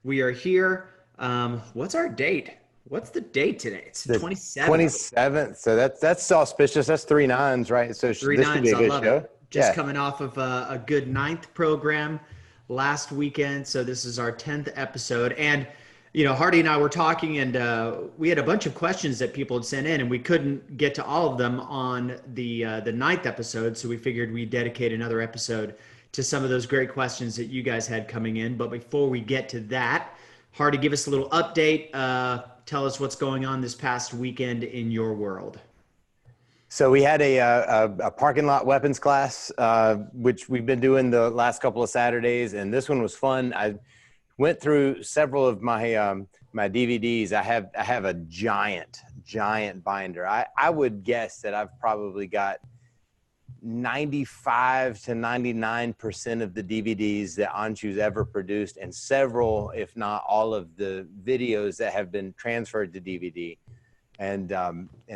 We are here. What's our date? What's the date today? It's the The 27th. 27th. So that's auspicious. That's three nines, right? So Three this should be nines. a I good love it. show. Just Yeah. coming off of a good ninth program last weekend. So this is our 10th episode. And, Hardy and I were talking, and we had a bunch of questions that people had sent in, and we couldn't get to all of them on the ninth episode. So we figured we'd dedicate another episode to some of those great questions that you guys had coming in. But before we get to that, Hardy, give us a little update. Tell us what's going on this past weekend in your world. So we had a parking lot weapons class, which we've been doing the last couple of Saturdays, and this one was fun. I went through several of my DVDs. I have a giant binder. I would guess that I've probably got 95 to 99% of the DVDs that Anshu's ever produced, and several, if not all, of the videos that have been transferred to DVD. And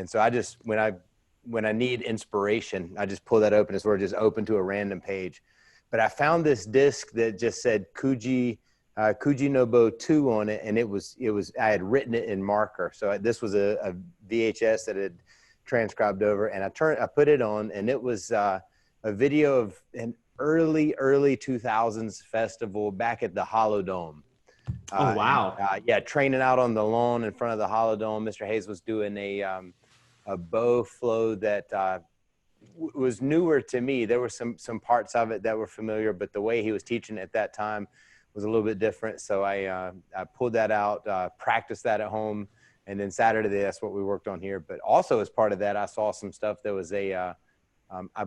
so I just when I need inspiration, I just pull that open. It's sort of just open to a random page. But I found this disc that just said Kuji no 2 on it, and it was I had written it in marker. So this was a VHS that had transcribed over, and I put it on, and it was a video of an early 2000s festival back at the Holodome. Oh, wow. Yeah, training out on the lawn in front of the Holodome. Mr. Hayes was doing a bow flow that was newer to me. There were some parts of it that were familiar, but the way he was teaching at that time was a little bit different. So I pulled that out, practiced that at home, and then Saturday, that's what we worked on here. But also as part of that, I saw some stuff. There was I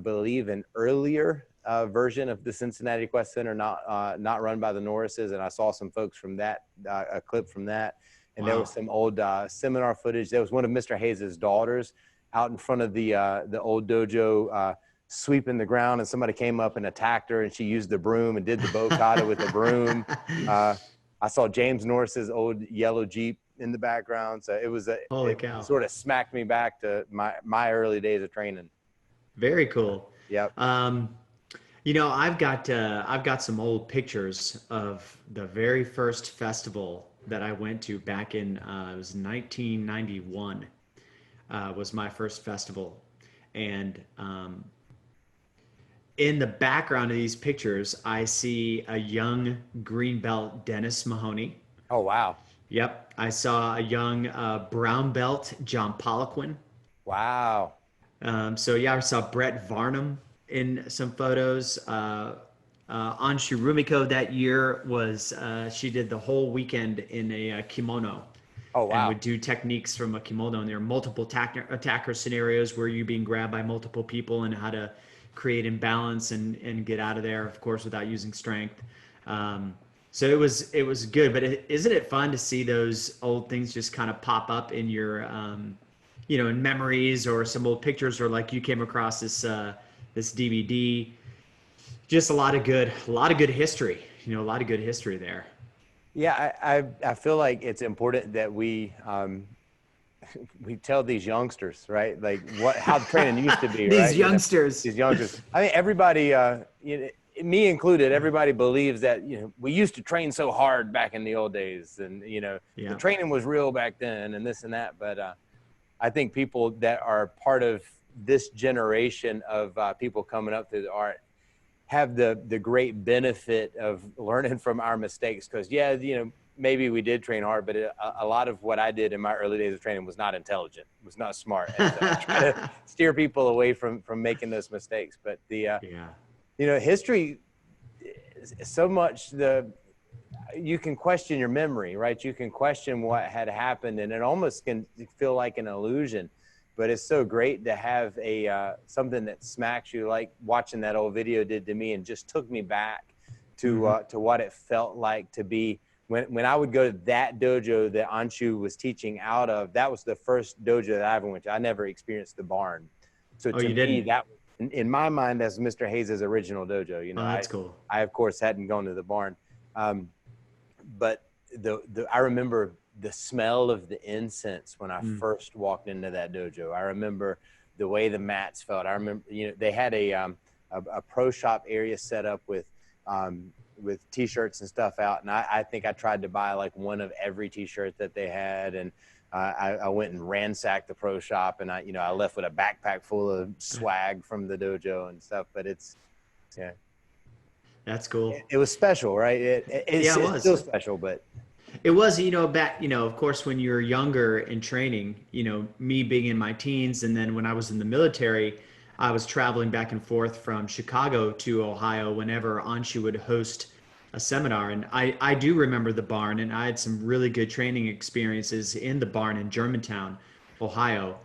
believe, an earlier version of the Cincinnati Quest Center, not run by the Norrises, and I saw some folks from that, a clip from that. And there was Wow. some old seminar footage. There was one of Mr. Hayes's daughters out in front of the old dojo sweeping the ground, and somebody came up and attacked her, and she used the broom and did the bow kata with the broom. I saw James Norris's old yellow Jeep in the background. So Holy it cow. sort of smacked me back to my early days of training. Very cool. Yep. I've got some old pictures of the very first festival that I went to back in it was 1991 was my first festival, and in the background of these pictures, I see a young green belt Dennis Mahoney. Oh, wow. Yep, I saw a young brown belt John Poliquin. Wow. So yeah, I saw Brett Varnum in some photos. Anshu Rumiko that year was she did the whole weekend in a kimono Oh, and wow. would do techniques from a kimono. And there are multiple attacker scenarios where you're being grabbed by multiple people and how to create imbalance and get out of there, of course, without using strength. So it was good, but isn't it fun to see those old things just kind of pop up in your in memories or some old pictures, or like you came across this DVD. Just a lot of good history. A lot of good history there. Yeah, I feel like it's important that we tell these youngsters, right? Like how the training used to be, These right? youngsters. These youngsters. I think everybody, me included, everybody believes that we used to train so hard back in the old days, and the Yeah. training was real back then, and this and that. But I think people that are part of this generation of people coming up through the art have the great benefit of learning from our mistakes. Because maybe we did train hard, but a lot of what I did in my early days of training was not intelligent, was not smart, and so I try to steer people away from making those mistakes. But Yeah. history, so much you can question your memory, right? You can question what had happened, and it almost can feel like an illusion. But it's so great to have something that smacks you, like watching that old video did to me, and just took me back to what it felt like to be when I would go to that dojo that Anshu was teaching out of. That was the first dojo that I ever went to. I never experienced the barn, so Oh, to you me didn't? that in my mind that's Mr. Hayes's original dojo. Oh, that's cool. I of course hadn't gone to the barn, but I remember the smell of the incense when I Mm. first walked into that dojo. I remember the way the mats felt. I remember, they had a pro shop area set up with with t-shirts and stuff out. And I think I tried to buy like one of every t-shirt that they had. And I went and ransacked the pro shop, and I left with a backpack full of swag from the dojo and stuff. But yeah, That's cool. it was special, right? It's was. still special, but It was, back, of course, when you're younger in training, me being in my teens, and then when I was in the military, I was traveling back and forth from Chicago to Ohio whenever Anshu would host a seminar. And I do remember the barn, and I had some really good training experiences in the barn in Germantown, Ohio.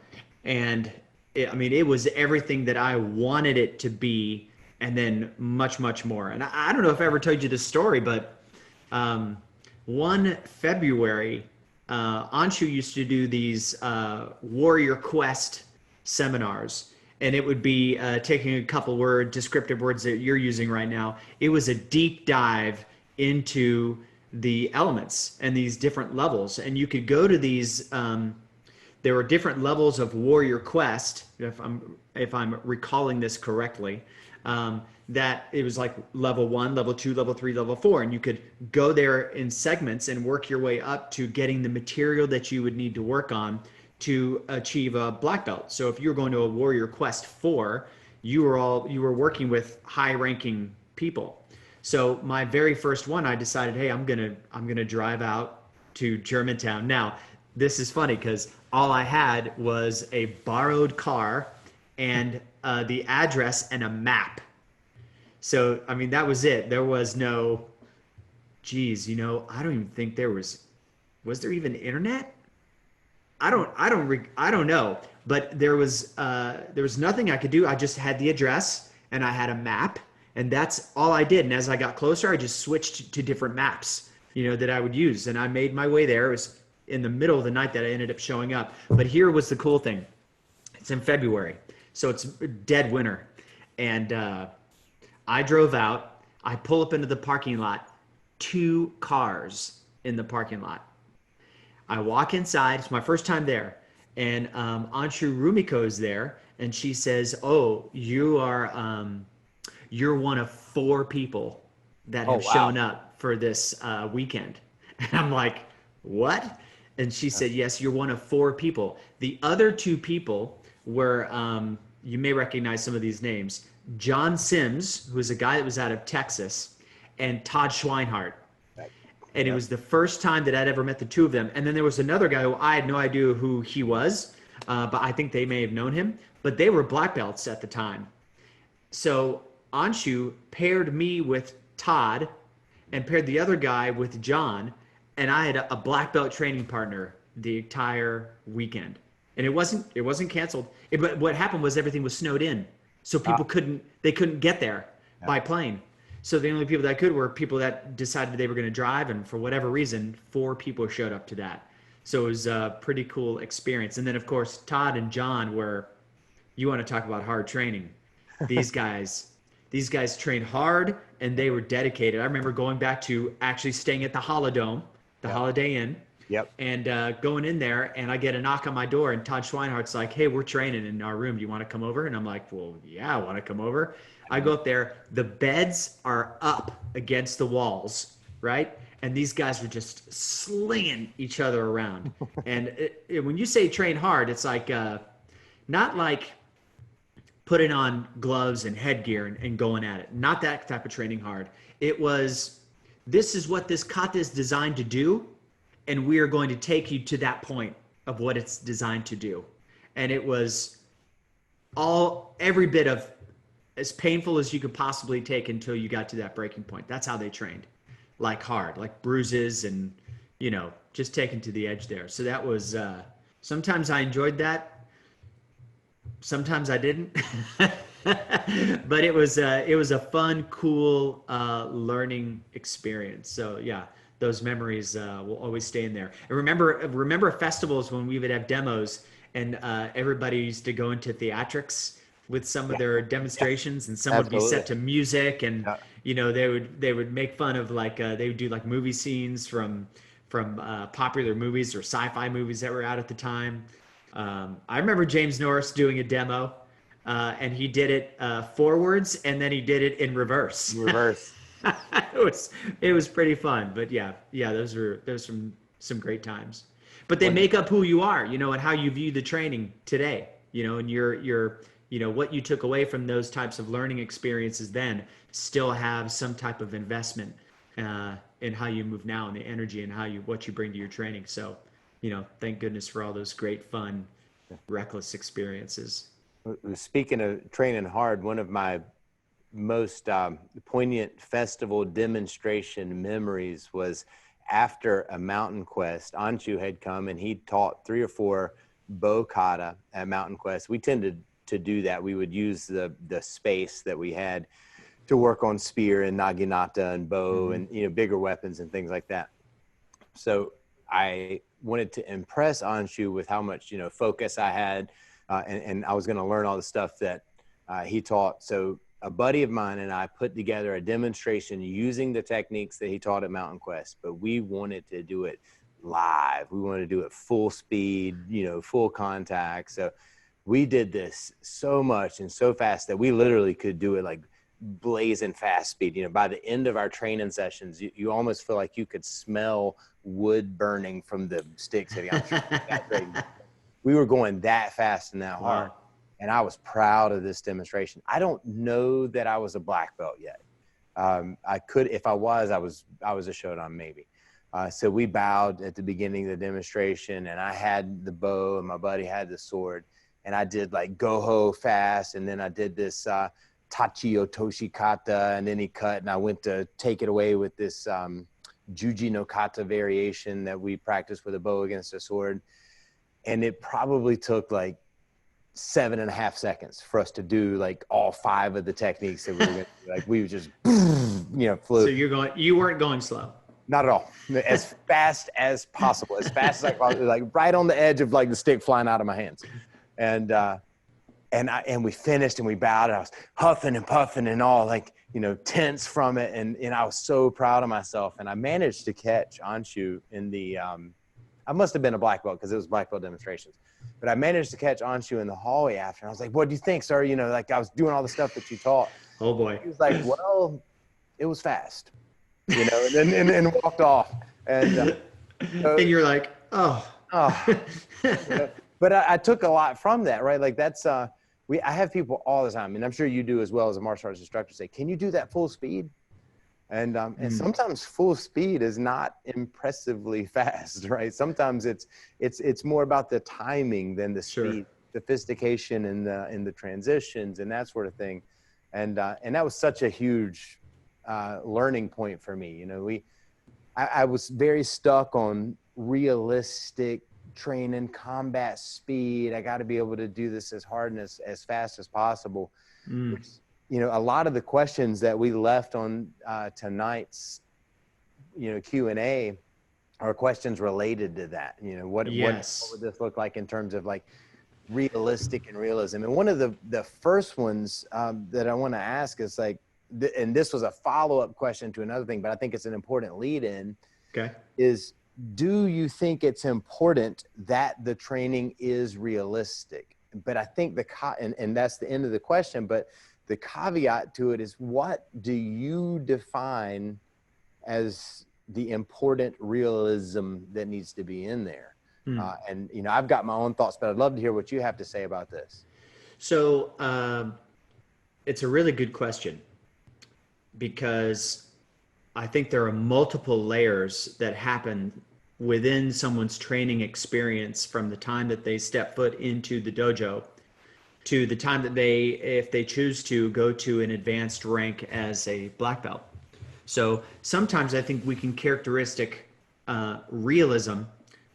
And it was everything that I wanted it to be, and then much, much more. And I don't know if I ever told you this story, but one February, Anshu used to do these Warrior Quest seminars. And it would be taking a couple descriptive words that you're using right now. It was a deep dive into the elements and these different levels. And you could go to these, there were different levels of Warrior Quest, if I'm recalling this correctly, that it was like level 1, level 2, level 3, level 4. And you could go there in segments and work your way up to getting the material that you would need to work on to achieve a black belt. So if you're going to a Warrior Quest 4, you were working with high-ranking people. So my very first one, I decided, hey, I'm gonna drive out to Germantown. Now, this is funny because all I had was a borrowed car and the address and a map. So that was it. There was no, geez, I don't even think there was there even internet? I don't know, but there was nothing I could do. I just had the address and I had a map, and that's all I did. And as I got closer, I just switched to different maps, that I would use. And I made my way there. It was in the middle of the night that I ended up showing up. But here was the cool thing. It's in February, so it's dead winter. And I drove out. I pull up into the parking lot, 2 cars in the parking lot. I walk inside. It's my first time there. And Anshu Rumiko is there. And she says, oh, you're one of 4 people that have shown up for this weekend. And I'm like, what? And she said, yes, you're one of 4 people. The other 2 people were, you may recognize some of these names, John Sims, who was a guy that was out of Texas, and Todd Schweinhart. And it was the first time that I'd ever met the 2 of them. And then there was another guy who I had no idea who he was, but I think they may have known him. But they were black belts at the time. So Anshu paired me with Todd and paired the other guy with John. And I had a black belt training partner the entire weekend. And it wasn't canceled. But what happened was everything was snowed in. So people couldn't get there by plane. So the only people that could were people that decided they were going to drive, and for whatever reason, 4 people showed up to that. So it was a pretty cool experience. And then, of course, Todd and John you want to talk about hard training. These guys trained hard, and they were dedicated. I remember going back to actually staying at the Holodome, the Holiday Inn. Yep. And going in there, and I get a knock on my door, and Todd Schweinhart's like, hey, we're training in our room. Do you want to come over? And I'm like, well, yeah, I want to come over. I go up there. The beds are up against the walls, right? And these guys were just slinging each other around. And when you say train hard, it's like not like putting on gloves and headgear and going at it. Not that type of training hard. It was, this is what this kata is designed to do, and we are going to take you to that point of what it's designed to do. And it was every bit of as painful as you could possibly take until you got to that breaking point. That's how they trained, like hard, like bruises and, just taken to the edge there. So that was, sometimes I enjoyed that. Sometimes I didn't, but it was a fun, cool, learning experience. So yeah, those memories will always stay in there. And remember festivals when we would have demos and everybody used to go into theatrics with some of their demonstrations, and some would be set to music, and they would make fun of they would do like movie scenes from popular movies or sci-fi movies that were out at the time. I remember James Norris doing a demo, and he did it forwards, and then he did it in reverse. it was pretty fun. But yeah, those some great times. But they Well, make up who you are, and how you view the training today, and your what you took away from those types of learning experiences then still have some type of investment in how you move now and the energy and what you bring to your training. So, thank goodness for all those great fun, reckless experiences. speaking of training hard, one of my most poignant festival demonstration memories was after a Mountain Quest. Anshu had come and he taught 3 or 4 bow kata at Mountain Quest. We tended to do that. We would use the space that we had to work on spear and naginata and bow and bigger weapons and things like that. So I wanted to impress Anshu with how much focus I had, and I was going to learn all the stuff that he taught. So a buddy of mine and I put together a demonstration using the techniques that he taught at Mountain Quest, but we wanted to do it live. We wanted to do it full speed, full contact. So we did this so much and so fast that we literally could do it like blazing fast speed. By the end of our training sessions, you almost feel like you could smell wood burning from the sticks hitting. We were going that fast and that hard. Wow. And I was proud of this demonstration. I don't know that I was a black belt yet. I could, if I was a Shodan maybe. So we bowed at the beginning of the demonstration, and I had the bow and my buddy had the sword, and I did like goho fast. And then I did this tachi otoshi kata, and then he cut, and I went to take it away with this juji no kata variation that we practiced with a bow against a sword. And it probably took like 7.5 seconds for us to do like all 5 of the techniques that we were going to do. Like we just, flew. So you weren't going slow. Not at all. As fast as possible. As fast as I could, like right on the edge of like the stick flying out of my hands. And we finished and we bowed, and I was huffing and puffing and all like, tense from it. And I was so proud of myself. And I managed to catch Anshu in the, I must have been a black belt because it was black belt demonstrations. But I managed to catch Anshu in the hallway after. And I was like, what do you think, sir? Like I was doing all the stuff that you taught. Oh boy. He was like, well, it was fast, and walked off. And, and you're like, oh. But I took a lot from that, right? Like that's, I have people all the time, and I'm sure you do as well as a martial arts instructor, say, can you do that full speed? And sometimes full speed is not impressively fast, right? Sometimes it's more about the timing than the speed, sophistication in the transitions and that sort of thing. And that was such a huge learning point for me. I was very stuck on realistic training, combat speed. I got to be able to do this as hard and as fast as possible. Which, a lot of the questions that we left on tonight's, Q&A are questions related to that. What would this look like in terms of like realistic and realism? And one of the first ones that I want to ask is like, and this was a follow-up question to another thing, but I think it's an important lead in, is do you think it's important that the training is realistic? But I think and that's the end of the question, but the caveat to it is, what do you define as the important realism that needs to be in there? And, I've got my own thoughts, but I'd love to hear what you have to say about this. So it's a really good question, because I think there are multiple layers that happen within someone's training experience from the time that they step foot into the dojo to the time that if they choose to go to an advanced rank as a black belt. So sometimes I think we can characteristic realism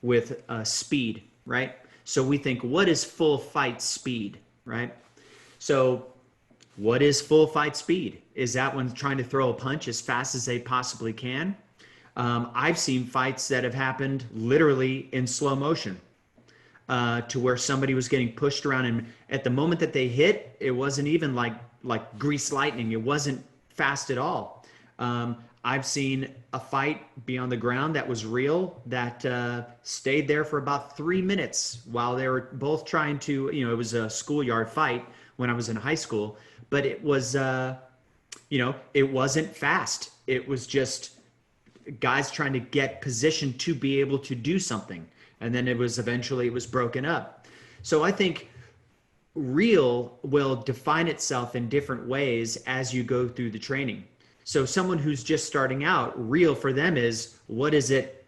with speed, right? So we think, what is full fight speed, right? So what is full fight speed? Is that when trying to throw a punch as fast as they possibly can? I've seen fights that have happened literally in slow motion, to where somebody was getting pushed around, and at the moment that they hit, it wasn't even like grease lightning. It wasn't fast at all. I've seen a fight be on the ground that was real, that stayed there for about 3 minutes while they were both trying to, it was a schoolyard fight when I was in high school, but it was It wasn't fast. It was just guys trying to get positioned to be able to do something. And then it was broken up. So I think real will define itself in different ways as you go through the training. So someone who's just starting out, real for them is, what is it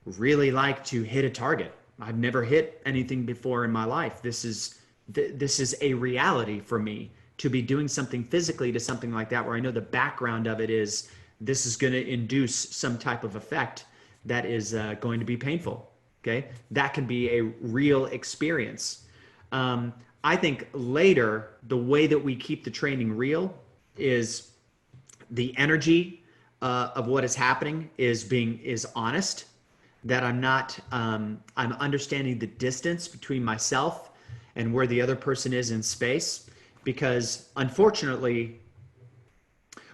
really like to hit a target? I've never hit anything before in my life. This is a reality for me to be doing something physically to something like that, where I know the background of it is this is going to induce some type of effect that is going to be painful. Okay. That can be a real experience. I think later, the way that we keep the training real is the energy of what is happening is honest, that I'm understanding the distance between myself and where the other person is in space. Because unfortunately,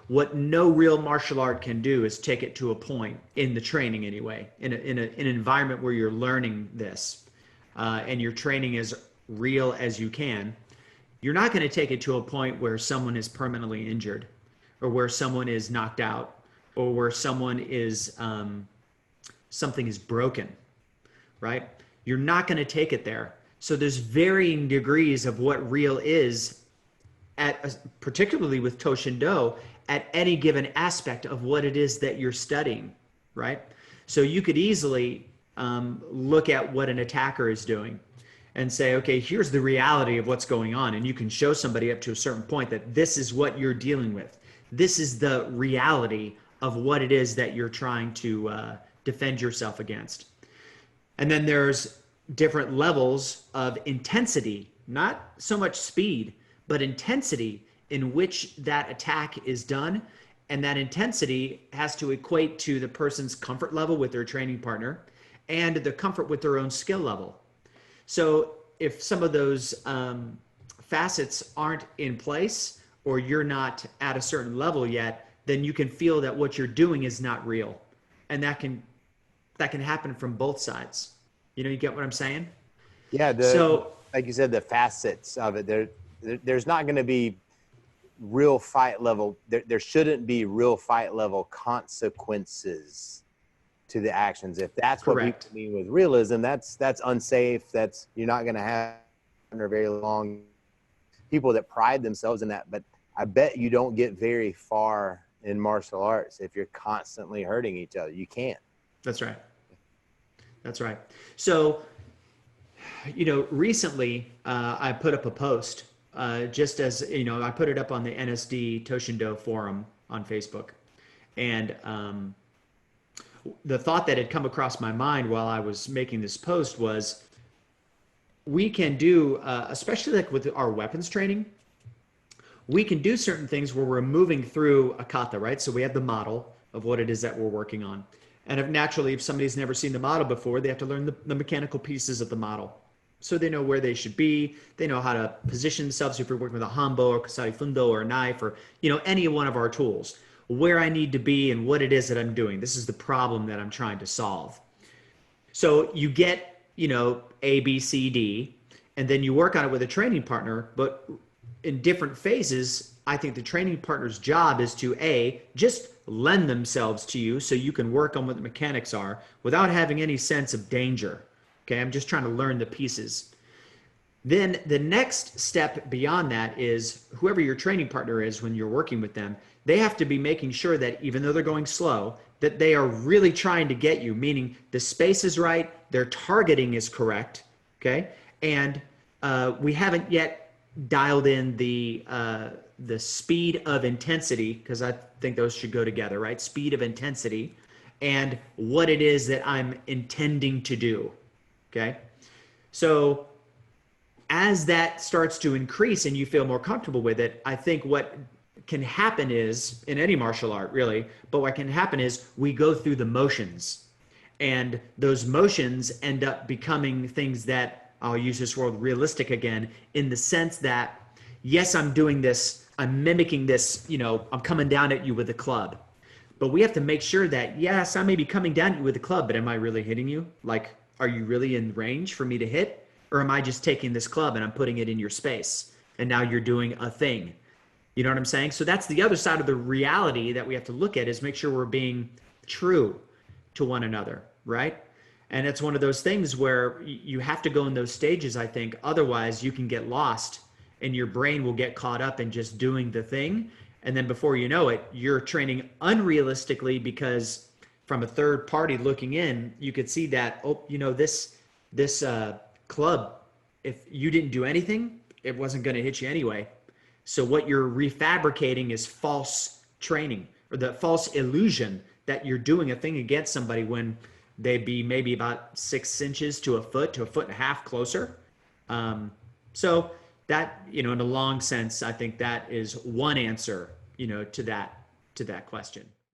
what no real martial art can do is take it to a point in the training anyway, in an environment where you're learning this and your training as real as you can. You're not going to take it to a point where someone is permanently injured, or where someone is knocked out, or where someone is something is broken, right? You're not going to take it there. So there's varying degrees of what real is, particularly with Toshindo, at any given aspect of what it is that you're studying, right? So you could easily look at what an attacker is doing and say, okay, here's the reality of what's going on. And you can show somebody up to a certain point that this is what you're dealing with. This is the reality of what it is that you're trying to defend yourself against. And then there's different levels of intensity, not so much speed, but intensity in which that attack is done. And that intensity has to equate to the person's comfort level with their training partner and the comfort with their own skill level. So if some of those facets aren't in place, or you're not at a certain level yet, then you can feel that what you're doing is not real. And that can happen from both sides. You get what I'm saying? Yeah. Like you said, the facets of it, there's not going to be real fight level. There shouldn't be real fight level consequences to the actions. If that's Correct. what people mean with realism, that's unsafe. You're not going to have for very long people that pride themselves in that. But I bet you don't get very far in martial arts if you're constantly hurting each other. You can't. That's right. That's right. So, recently I put up a post just as, I put it up on the NSD Toshindo forum on Facebook. And the thought that had come across my mind while I was making this post was, we can do, especially like with our weapons training, we can do certain things where we're moving through a kata, right? So we have the model of what it is that we're working on. And if somebody's never seen the model before, they have to learn the mechanical pieces of the model. So they know where they should be. They know how to position themselves if you're working with a hanbo or kasari fundo or a knife or, any one of our tools, where I need to be and what it is that I'm doing. This is the problem that I'm trying to solve. So you get, A, B, C, D, and then you work on it with a training partner, but in different phases, I think the training partner's job is to just lend themselves to you so you can work on what the mechanics are without having any sense of danger. Okay, I'm just trying to learn the pieces. Then the next step beyond that is whoever your training partner is when you're working with them, they have to be making sure that even though they're going slow, that they are really trying to get you, meaning the space is right, their targeting is correct, okay? And we haven't yet dialed in the speed of intensity, because I think those should go together, right? Speed of intensity and what it is that I'm intending to do, okay? So as that starts to increase and you feel more comfortable with it, I think what can happen is, in any martial art really, but what can happen is we go through the motions, and those motions end up becoming things that, I'll use this word realistic again, in the sense that, yes, I'm doing this, I'm mimicking this, I'm coming down at you with a club. But we have to make sure that, yes, I may be coming down at you with a club, but am I really hitting you? Like, are you really in range for me to hit? Or am I just taking this club and I'm putting it in your space, and now you're doing a thing? You know what I'm saying? So that's the other side of the reality that we have to look at, is make sure we're being true to one another, right? And it's one of those things where you have to go in those stages, I think. Otherwise, you can get lost and your brain will get caught up in just doing the thing. And then before you know it, you're training unrealistically, because from a third party looking in, you could see that, oh, you know, this club, if you didn't do anything, it wasn't going to hit you anyway. So what you're refabricating is false training, or the false illusion that you're doing a thing against somebody when they'd be maybe about 6 inches to a foot and a half closer. So that, you know, in a long sense, I think that is one answer, you know, to that question.